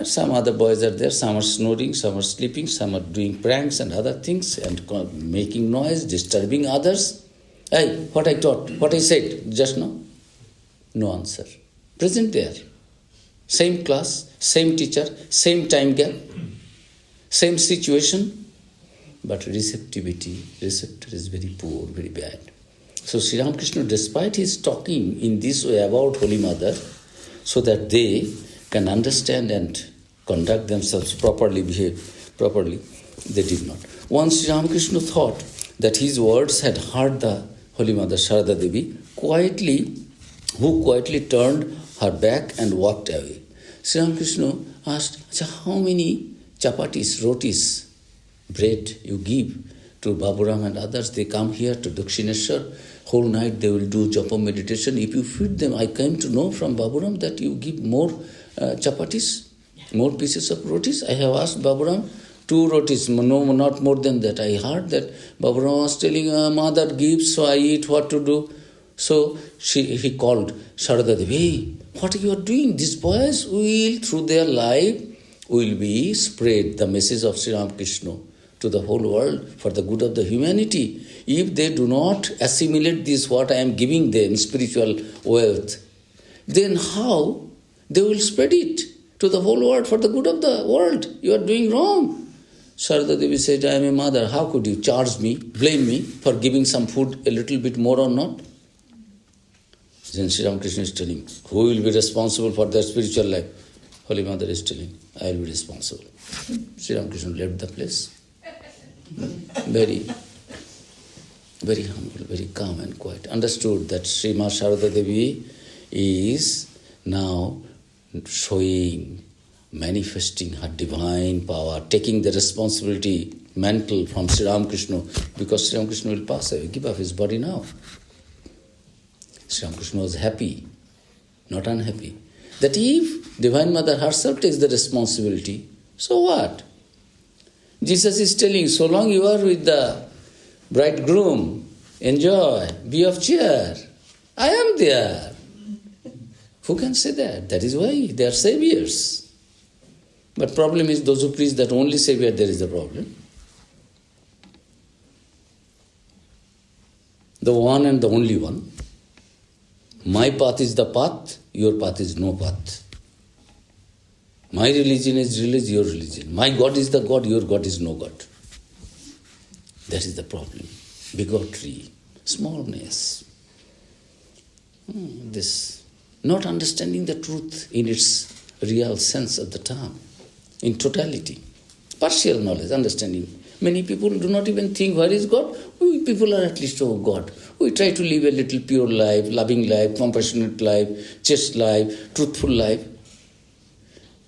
Some other boys are there, some are snoring, some are sleeping, some are doing pranks and other things and making noise, disturbing others. Hey, what I taught, what I said just now? No answer. Present there. Same class, same teacher, same time gap, same situation, but receptivity, receptor is very poor, very bad. So Sri Ramakrishna, despite his talking in this way about Holy Mother, so that they can understand and conduct themselves properly, behave properly, they did not. Once Sri Ramakrishna thought that his words had hurt the Holy Mother Sharada Devi, who quietly turned her back and walked away. Sri Ramakrishna asked, how many chapatis, rotis, bread you give to Baburam and others? They come here to Dakshineshwar, whole night they will do japa meditation. If you feed them, I came to know from Baburam that you give more chapatis, more pieces of rotis. I have asked Baburam, 2 rotis, no, not more than that. I heard that Baburam was telling, mother gives, so I eat, what to do? So he called Sharada Devi, hey, what you are doing? These boys will, through their life, will be spread the message of Sri Ramakrishna to the whole world for the good of the humanity. If they do not assimilate this, what I am giving them, spiritual wealth, then how they will spread it to the whole world for the good of the world? You are doing wrong. Sharada Devi said, I am a mother. How could you charge me, blame me for giving some food a little bit more or not? Then Sri Ramakrishna is telling, who will be responsible for their spiritual life? Holy Mother is telling, I will be responsible. Sri Ramakrishna left the place. Very, very humble, very calm and quiet. Understood that Sri Ma Sharada Devi is now showing manifesting her divine power, taking the responsibility, mantle from Sri Ramakrishna, because Sri Ramakrishna will pass away, give up his body now. Sri Ramakrishna was happy, not unhappy, that if Divine Mother herself takes the responsibility, so what? Jesus is telling, so long you are with the bridegroom, enjoy, be of cheer. I am there. Who can say that? That is why they are saviors. But problem is those who preach that only savior, there is a problem. The one and the only one. My path is the path, your path is no path. My religion is religion, your religion. My God is the God, your God is no God. That is the problem. Bigotry, smallness. This not understanding the truth in its real sense of the term, in totality. Partial knowledge, understanding. Many people do not even think, where is God? We people are at least, oh God. We try to live a little pure life, loving life, compassionate life, chaste life, truthful life.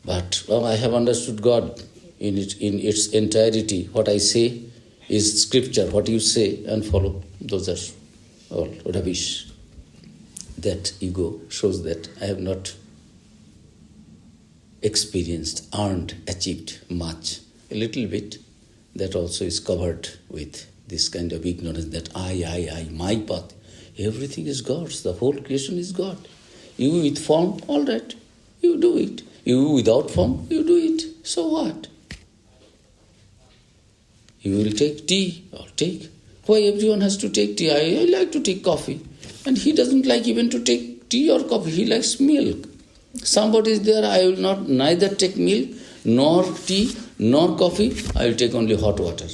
But I have understood God in its entirety. What I say is scripture. What you say and follow, those are all rubbish. That ego shows that I have not experienced, earned, achieved much. A little bit, that also is covered with this kind of ignorance that I, my path. Everything is God's. The whole creation is God. You with form, all right, you do it. You without form, you do it. So what? You will take tea or take. Why everyone has to take tea? I like to take coffee. And he doesn't like even to take tea or coffee. He likes milk. Somebody is there, I will not neither take milk, nor tea, nor coffee. I will take only hot water.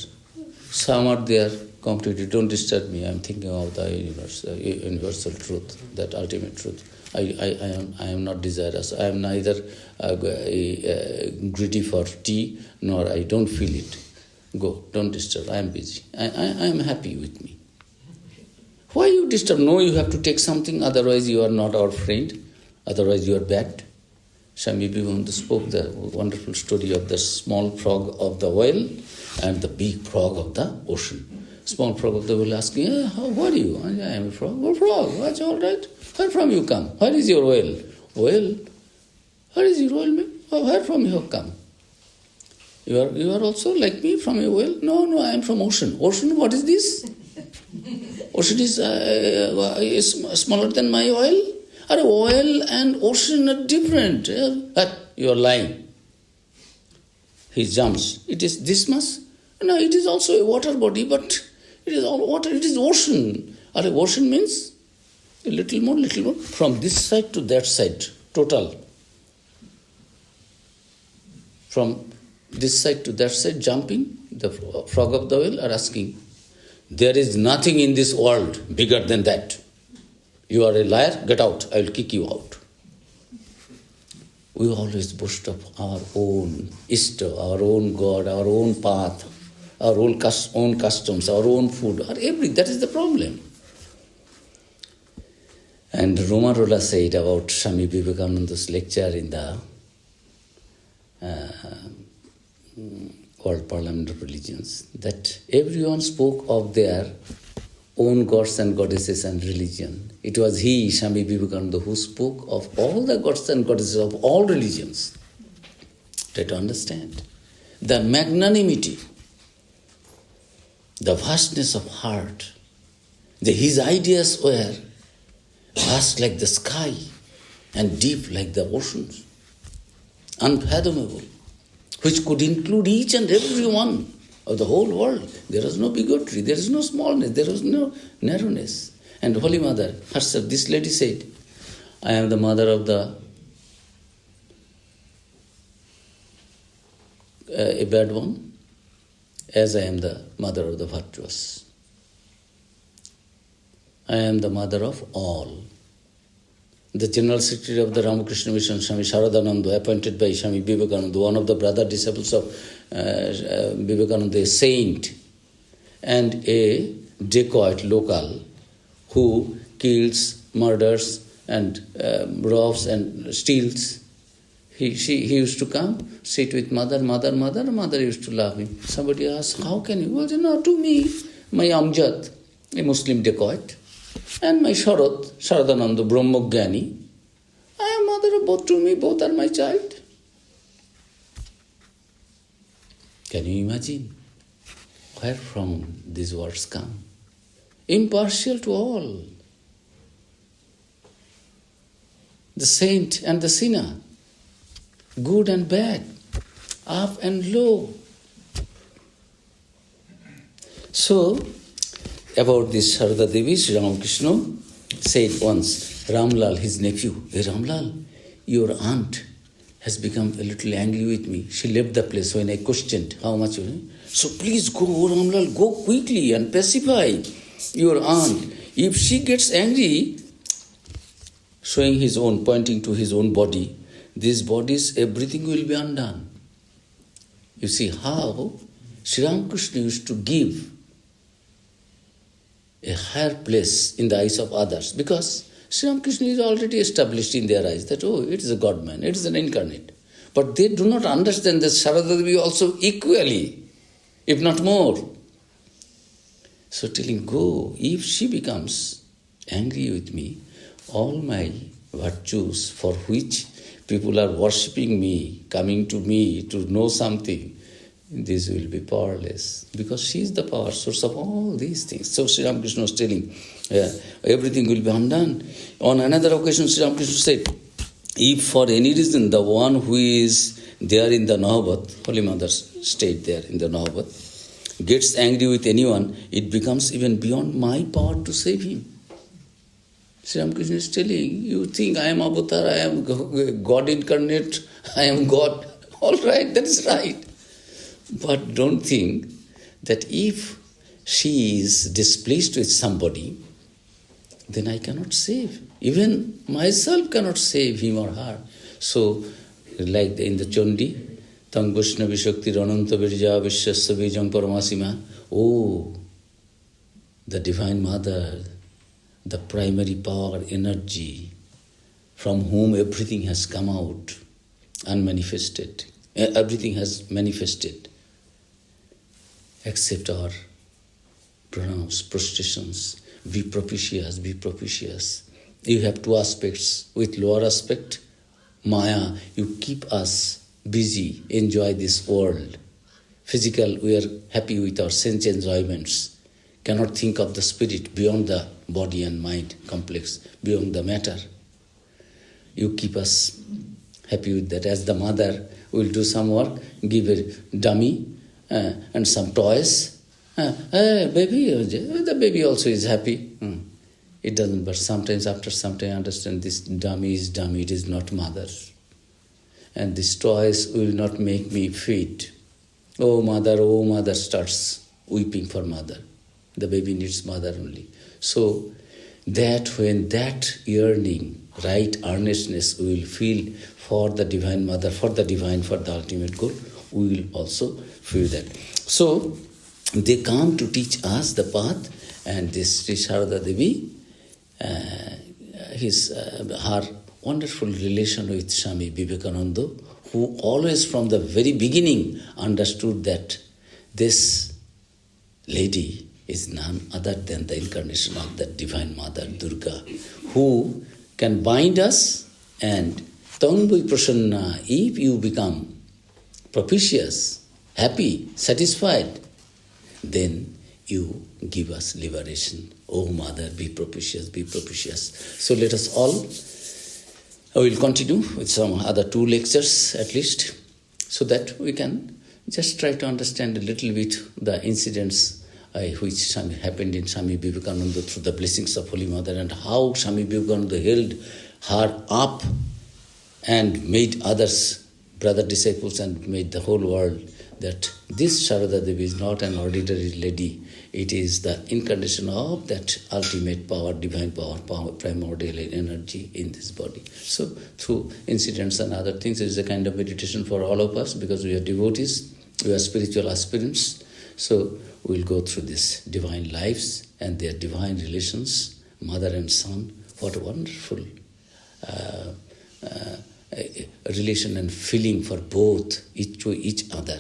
Some are there completely, don't disturb me. I am thinking of the universal truth, that ultimate truth. I am not desirous. I am neither greedy for tea, nor I don't feel it. Go, don't disturb. I am busy. I am happy with me. Why you disturb? No, you have to take something, otherwise you are not our friend, otherwise you are bad. Swami Vivekananda spoke the wonderful story of the small frog of the well and the big frog of the ocean. Small frog of the well asking, who are you? I am a frog. Oh, frog, that's all right. Where from you come? Where is your well? Well, where is your well? Where from you have come? You are also like me from a well? No, I am from ocean. Ocean, what is this? Ocean is smaller than my oil? Oil and ocean are different. You are lying. He jumps. It is this much? No, it is also a water body, but it is all water. It is ocean. Ocean means a little more. From this side to that side, total. From this side to that side, jumping, the frog of the well are asking, there is nothing in this world bigger than that. You are a liar, get out, I will kick you out. We always boast of our own Ishta, our own God, our own path, our own customs, our own food, that is the problem. And Romarola said about Swami Vivekananda's lecture in the World Parliament of Religions, that everyone spoke of their own gods and goddesses and religion. It was he, Swami Vivekananda, who spoke of all the gods and goddesses of all religions. Try to understand. The magnanimity, the vastness of heart. His ideas were vast like the sky and deep like the oceans, unfathomable, which could include each and every one of the whole world. There was no bigotry, there is no smallness, there was no narrowness. And Holy Mother herself, this lady said, I am the mother of a bad one, as I am the mother of the virtuous. I am the mother of all. The General Secretary of the Ramakrishna Mission, Swami Saradananda, appointed by Swami Vivekananda, one of the brother disciples of Vivekananda, a saint, and a dacoit local who kills, murders, and robs and steals. He used to come, sit with mother used to love him. Somebody asked, how can you? Well, no, to me, my Amjad, a Muslim dacoit, and my Sharadananda, Brahmogyani, I am mother of both to me, both are my child. Can you imagine where from these words come? Impartial to all. The saint and the sinner, good and bad, up and low. So, about this Sharada Devi, Sri Ramakrishna said once, Ramlal, his nephew, hey Ramlal, your aunt has become a little angry with me. She left the place when I questioned how much. So please go, Ramlal, go quickly and pacify your aunt. If she gets angry, showing his own, pointing to his own body, these bodies, everything will be undone. You see how Sri Ramakrishna used to give a higher place in the eyes of others, because Sri Ramakrishna is already established in their eyes that, oh, it is a God-man, it is an incarnate. But they do not understand that Sharada Devi also equally, if not more. So telling, go, if she becomes angry with me, all my virtues for which people are worshipping me, coming to me to know something, this will be powerless, because she is the power source of all these things. So Sri Ramakrishna was telling, everything will be undone. On another occasion, Sri Ramakrishna said, if for any reason the one who is there in the Nahabat, Holy Mother stayed there in the Nahabat, gets angry with anyone, it becomes even beyond my power to save him. Sri Ramakrishna is telling, you think I am Avatar, I am God incarnate, I am God. All right, that is right. But don't think that if she is displeased with somebody, then I cannot save. Even myself cannot save him or her. So, like in the Chandi, Tang Vaishnavi Shakti Rananta Virja Vishwasya Vijam Paramasima. Oh, the Divine Mother, the primary power, energy, from whom everything has come out, unmanifested. Everything has manifested, except our pranams, prostrations. Be propitious, be propitious. You have two aspects. With lower aspect, Maya, you keep us busy, enjoy this world. Physical, we are happy with our sense enjoyments. Cannot think of the spirit beyond the body and mind complex, beyond the matter. You keep us happy with that. As the mother will do some work, give a dummy and some toys. Baby, the baby also is happy. It doesn't, but sometimes after some time understand this dummy is dummy, it is not mother. And these toys will not make me feed. Oh mother, starts weeping for mother. The baby needs mother only. So that when that yearning, right earnestness we will feel for the Divine Mother, for the divine, for the ultimate goal, we will also feel that. So they come to teach us the path, and this Sri Sharada Devi, her wonderful relation with Swami Vivekananda, who always from the very beginning understood that this lady is none other than the incarnation of the Divine Mother, Durga, who can bind us, and Tangvai Prasanna, if you become propitious, happy, satisfied, then you give us liberation. Oh Mother, be propitious, be propitious. So let us all, I will continue with some other 2 lectures at least, so that we can just try to understand a little bit the incidents which happened in Swami Vivekananda through the blessings of Holy Mother, and how Swami Vivekananda held her up and made others, brother disciples, and made the whole world that this Sharada Devi is not an ordinary lady. It is the incarnation of that ultimate power, divine power, primordial energy in this body. So through incidents and other things, it is a kind of meditation for all of us, because we are devotees, we are spiritual aspirants. So we will go through these divine lives and their divine relations, mother and son. What a wonderful a relation and feeling for both, each to each other.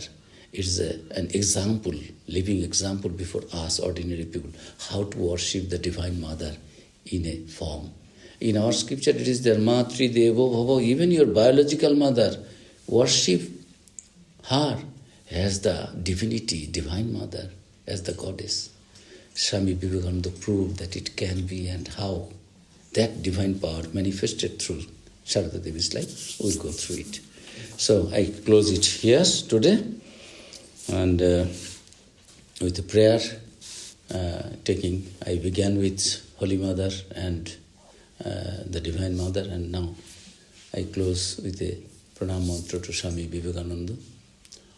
It's an example, living example before us, ordinary people, how to worship the Divine Mother in a form. In our scripture, it is there, Matri Devo Bhavo, even your biological mother, worship her as the divinity, Divine Mother, as the goddess. Swami Vivekananda proved that it can be, and how that divine power manifested through Sarada Devi's life. We'll go through it. So I close it here today, and with a prayer, I began with Holy Mother and the Divine Mother, and now I close with a pranam mantra to Swami Vivekananda.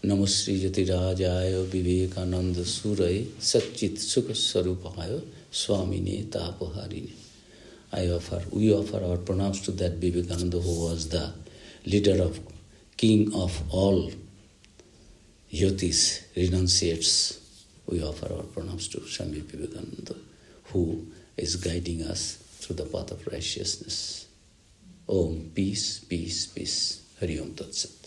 Namasri Jati Rajaya Vivekananda Surai Satchit Sukha Sarupahaya Swamine Tapaharine. We offer our pranams to that Vivekananda who was the leader king of all yotis, renunciates. We offer our pranams to Swami Vivekananda who is guiding us through the path of righteousness. Om, peace, peace, peace. Hari Om Tat Sat.